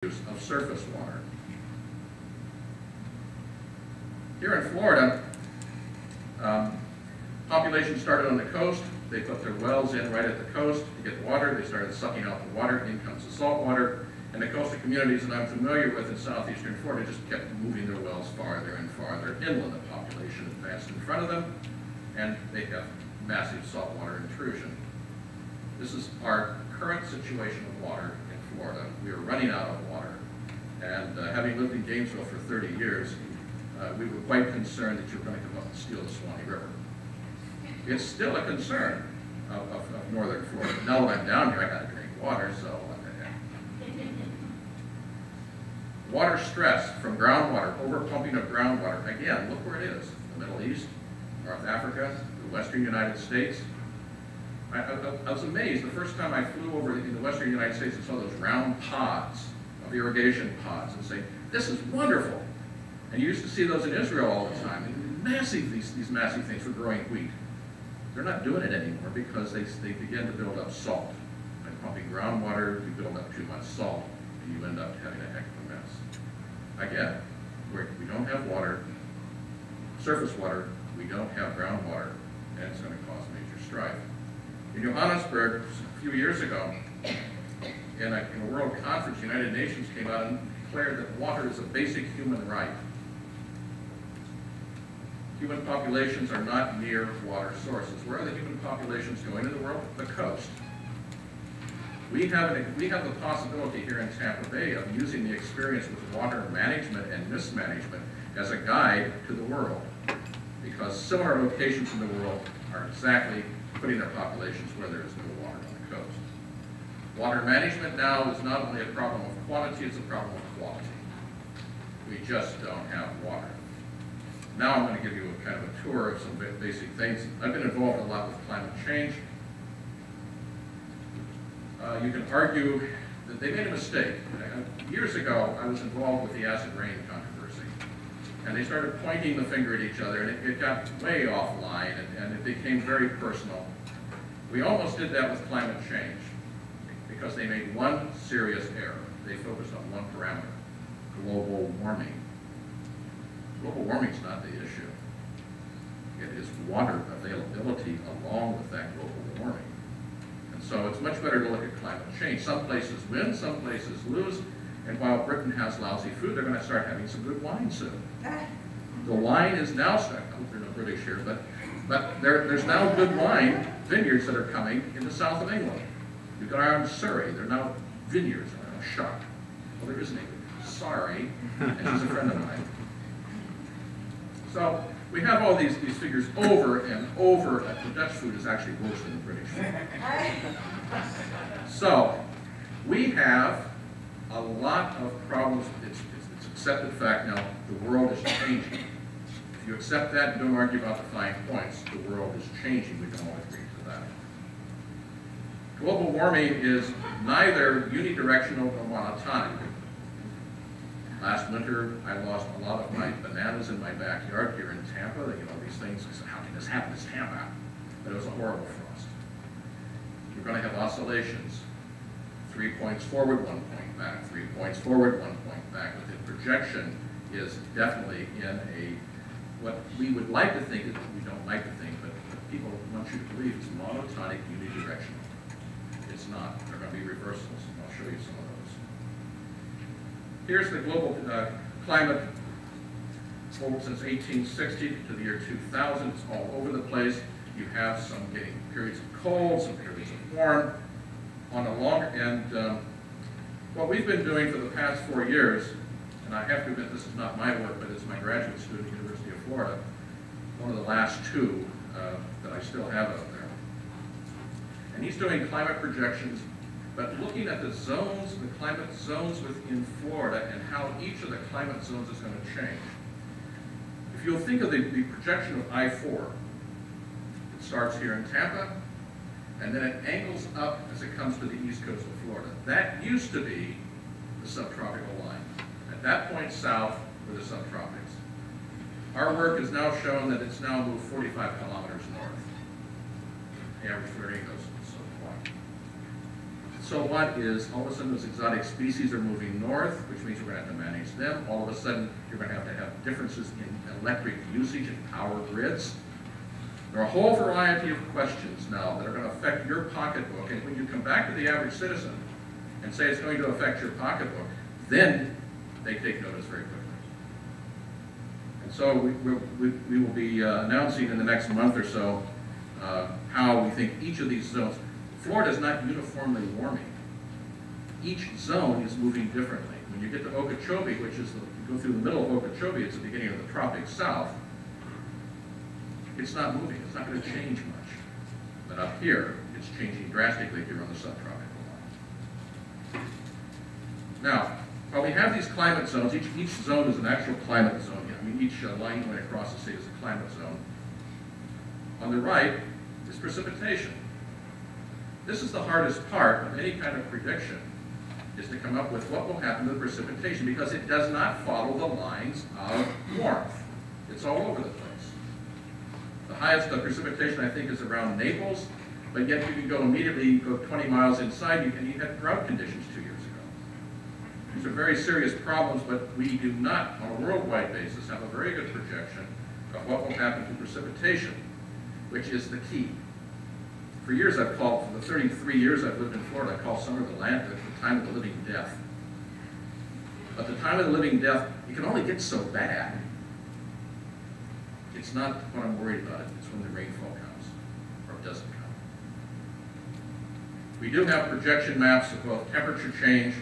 use of surface water. Here in Florida, population started on the coast. They put their wells in right at the coast to get water. They started sucking out the water. In comes the salt water. And the coastal communities that I'm familiar with in southeastern Florida just kept moving their wells farther and farther inland. The population advanced in front of them, and they have massive saltwater intrusion. This is our current situation of water in Florida. We are running out of water. And having lived in Gainesville for 30 years, we were quite concerned that you were going to come up and steal the Swanee River. It's still a concern of northern Florida. Now that I'm down here, I got to drink water, so what the heck. Water stress from groundwater, overpumping of groundwater. Again, look where it is. The Middle East, North Africa, the western United States. I was amazed the first time I flew over in the western United States and saw those round pods of irrigation pods and say, this is wonderful. And you used to see those in Israel all the time. And massive, these massive things for growing wheat. They're not doing it anymore because they begin to build up salt. By pumping groundwater, you build up too much salt, and you end up having a heck of a mess. Again, we don't have water, surface water, we don't have groundwater, and it's going to cause major strife. In Johannesburg, a few years ago, in a world conference, the United Nations came out and declared that water is a basic human right. Human populations are not near water sources. Where are the human populations going in the world? The coast. We have the possibility here in Tampa Bay of using the experience with water management and mismanagement as a guide to the world, because similar locations in the world are exactly putting their populations where there is no water on the coast. Water management now is not only a problem of quantity, it's a problem of quality. We just don't have water. Now I'm going to give you a kind of a tour of some basic things. I've been involved a lot with climate change. You can argue that they made a mistake. Years ago, I was involved with the acid rain controversy. And they started pointing the finger at each other, and it got way offline, and it became very personal. We almost did that with climate change, because they made one serious error. They focused on one parameter, global warming. Global warming is not the issue. It is water availability along with that global warming. And so it's much better to look at climate change. Some places win, some places lose, and while Britain has lousy food, they're going to start having some good wine soon. The wine is now starting, I hope there are no British here, but there's now good wine vineyards that are coming in the south of England. You've got around Surrey, there are now vineyards. I'm shocked. Well, there isn't any. Sorry, and she's a friend of mine. So we have all these figures over and over. The Dutch food is actually worse than the British food. So we have a lot of problems. It's accepted fact now. The world is changing. If you accept that and don't argue about the fine points, the world is changing. We can all agree to that. Global warming is neither unidirectional nor monotonic. Last winter, I lost a lot of my bananas in my backyard here in Tampa. You know, these things, I said, how can this happen? It's Tampa. But it was a horrible frost. You're going to have oscillations. 3 points forward, 1 point back. 3 points forward, 1 point back. But the projection is definitely in what we would like to think, we don't like to think, but people want you to believe it's monotonic, unidirectional. It's not. There are going to be reversals, and I'll show you some of those. Here's the global climate since 1860 to the year 2000. It's all over the place. You have some getting periods of cold, some periods of warm. On the long end, what we've been doing for the past 4 years, and I have to admit this is not my work, but it's my graduate student at the University of Florida, one of the last two that I still have out there. And he's doing climate projections, but looking at the zones, the climate zones within Florida and how each of the climate zones is going to change. If you'll think of the projection of I-4, it starts here in Tampa, and then it angles up as it comes to the east coast of Florida. That used to be the subtropical line. At that point south were the subtropics. Our work has now shown that it's now moved 45 kilometers north. The average 30 goes so far. so what is all of a sudden those exotic species are moving north, which means we're going to have to manage them. All of a sudden you're going to have differences in electric usage and power grids. There are a whole variety of questions now that are going to affect your pocketbook, and when you come back to the average citizen and say it's going to affect your pocketbook, then they take notice very quickly. And so we will be announcing in the next month or so how we think each of these zones. Florida is not uniformly warming. Each zone is moving differently. When you get to Okeechobee, which is you go through the middle of Okeechobee, it's the beginning of the tropic south. It's not moving. It's not going to change much. But up here, it's changing drastically here on the subtropical line. Now, while we have these climate zones, each zone is an actual climate zone. I mean, each line going across the state is a climate zone. On the right is precipitation. This is the hardest part of any kind of prediction, is to come up with what will happen to the precipitation, because it does not follow the lines of warmth. It's all over the place. The highest precipitation, I think, is around Naples, but yet you can go immediately, go 20 miles inside, and you had drought conditions 2 years ago. These are very serious problems, but we do not, on a worldwide basis, have a very good projection of what will happen to precipitation, which is the key. For years I've called, for the 33 years I've lived in Florida, I call summer of Atlantic the time of the living death. But the time of the living death, it can only get so bad. It's not what I'm worried about. It's when the rainfall comes, or it doesn't come. We do have projection maps of both temperature change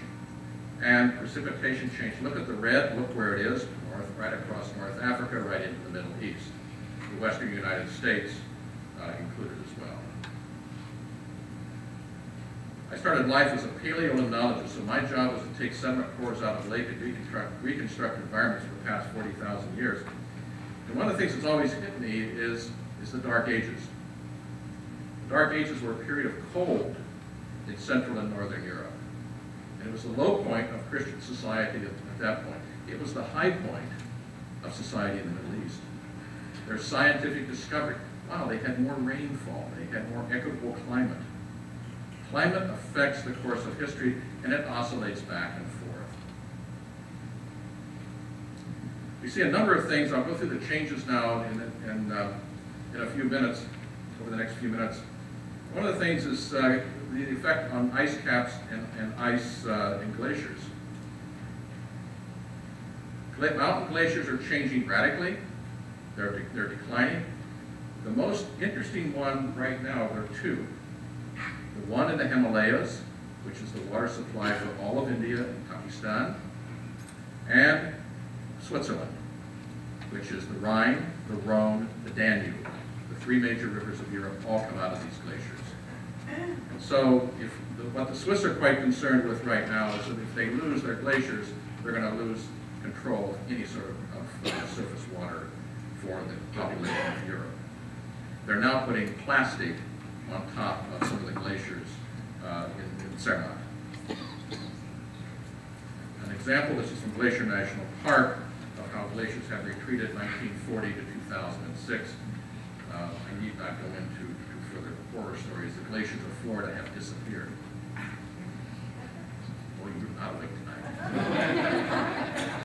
and precipitation change. Look at the red, look where it is, north, right across North Africa, right into the Middle East. The western United States included as well. I started life as a paleolimnologist, so my job was to take sediment cores out of lake and reconstruct environments for the past 40,000 years. And one of the things that's always hit me is the Dark Ages. The Dark Ages were a period of cold in Central and Northern Europe. And it was the low point of Christian society at that point. It was the high point of society in the Middle East. Their scientific discovery, wow, they had more rainfall, they had more equitable climate. Climate affects the course of history, and it oscillates back and forth. We see a number of things. I'll go through the changes now in a few minutes, over the next few minutes. One of the things is the effect on ice caps and ice in glaciers. Mountain glaciers are changing radically. They're declining. The most interesting one right now, there are two. The one in the Himalayas, which is the water supply for all of India and Pakistan, and Switzerland, which is the Rhine, the Rhone, the Danube. The three major rivers of Europe all come out of these glaciers. And so what the Swiss are quite concerned with right now is that if they lose their glaciers, they're going to lose control of any sort of surface water for the population of Europe. They're now putting plastic on top of some of the glaciers in Cermak. An example, this is from Glacier National Park, of how glaciers have retreated 1940 to 2006. I need not go into further horror stories. The glaciers of Florida have disappeared. Boy, you're not awake tonight.